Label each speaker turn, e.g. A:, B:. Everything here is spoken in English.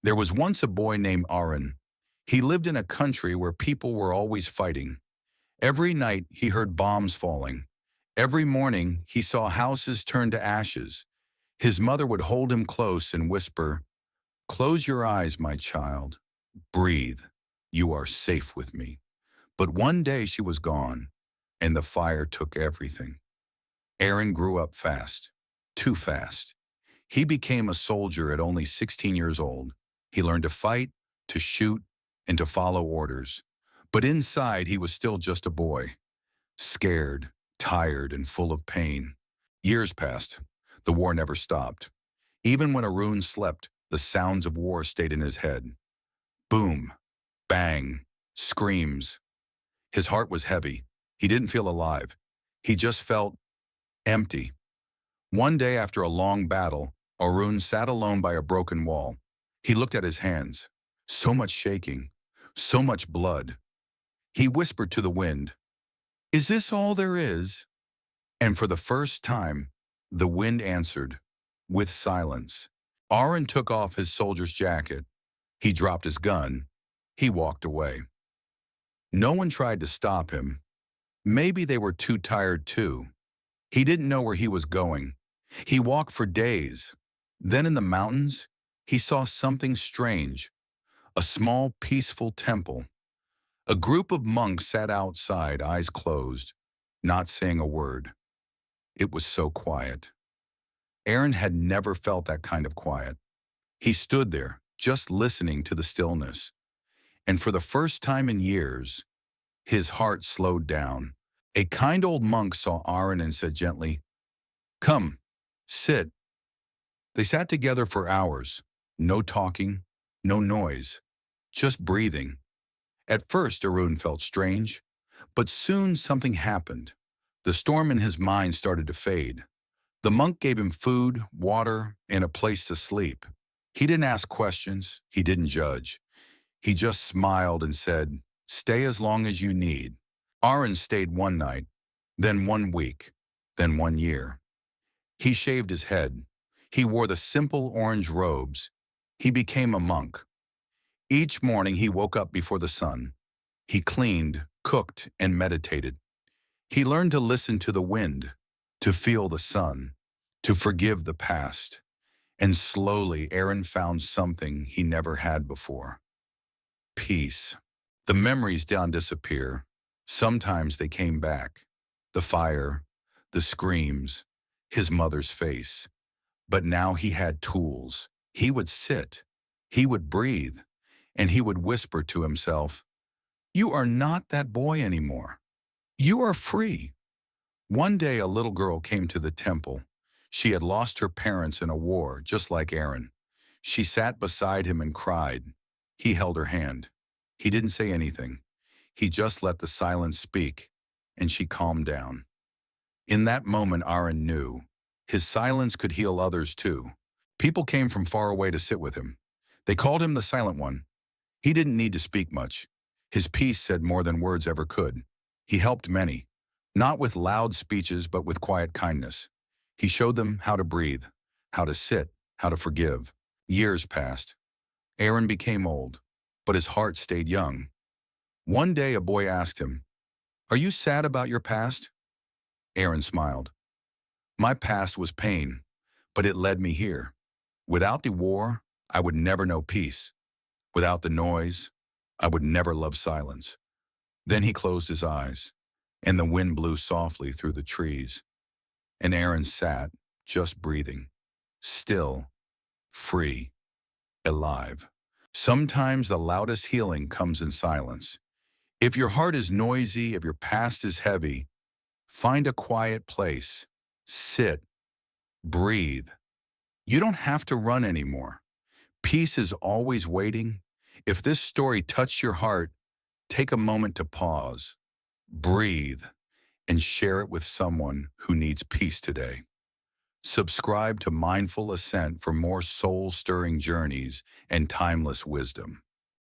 A: There was once a boy named Arun. He lived in a country where people were always fighting. Every night he heard bombs falling. Every morning he saw houses turn to ashes. His mother would hold him close and whisper, "Close your eyes, my child. Breathe. You are safe with me." But one day she was gone, and the fire took everything. Aaron grew up fast, too fast. He became a soldier at only 16 years old. He learned to fight, to shoot, and to follow orders. But inside, he was still just a boy, scared, tired, and full of pain. Years passed. The war never stopped. Even when Arun slept, the sounds of war stayed in his head. Boom, bang, screams. His heart was heavy. He didn't feel alive. He just felt empty. One day after a long battle, Arun sat alone by a broken wall. He looked at his hands. So much shaking, so much blood. He whispered to the wind, "Is this all there is?" And for the first time, the wind answered, with silence. Arun took off his soldier's jacket. He dropped his gun. He walked away. No one tried to stop him. Maybe they were too tired too. He didn't know where he was going. He walked for days. Then in the mountains, he saw something strange. A small, peaceful temple. A group of monks sat outside, eyes closed, not saying a word. It was so quiet. Aaron had never felt that kind of quiet. He stood there, just listening to the stillness. And for the first time in years, his heart slowed down. A kind old monk saw Arun and said gently, "Come, sit." They sat together for hours. No talking, no noise, just breathing. At first, Arun felt strange, but soon something happened. The storm in his mind started to fade. The monk gave him food, water, and a place to sleep. He didn't ask questions. He didn't judge. He just smiled and said, "Stay as long as you need." Arun stayed one night, then 1 week, then 1 year. He shaved his head. He wore the simple orange robes. He became a monk. Each morning he woke up before the sun. He cleaned, cooked, and meditated. He learned to listen to the wind, to feel the sun, to forgive the past. And slowly Aaron found something he never had before. Peace. The memories didn't disappear. Sometimes they came back. The fire, the screams, his mother's face. But now he had tools. He would sit, he would breathe, and he would whisper to himself, "You are not that boy anymore. You are free." One day a little girl came to the temple. She had lost her parents in a war, just like Aaron. She sat beside him and cried. He held her hand. He didn't say anything. He just let the silence speak, and she calmed down. In that moment, Arun knew his silence could heal others too. People came from far away to sit with him. They called him the Silent One. He didn't need to speak much. His peace said more than words ever could. He helped many, not with loud speeches, but with quiet kindness. He showed them how to breathe, how to sit, how to forgive. Years passed. Aaron became old, but his heart stayed young. One day a boy asked him, "Are you sad about your past?" Aaron smiled. "My past was pain, but it led me here. Without the war, I would never know peace. Without the noise, I would never love silence." Then he closed his eyes, and the wind blew softly through the trees. And Aaron sat, just breathing, still, free, alive. Sometimes the loudest healing comes in silence. If your heart is noisy, if your past is heavy, find a quiet place, sit, breathe. You don't have to run anymore. Peace is always waiting. If this story touched your heart, take a moment to pause, breathe, and share it with someone who needs peace today. Subscribe to Mindful Ascent for more soul-stirring journeys and timeless wisdom.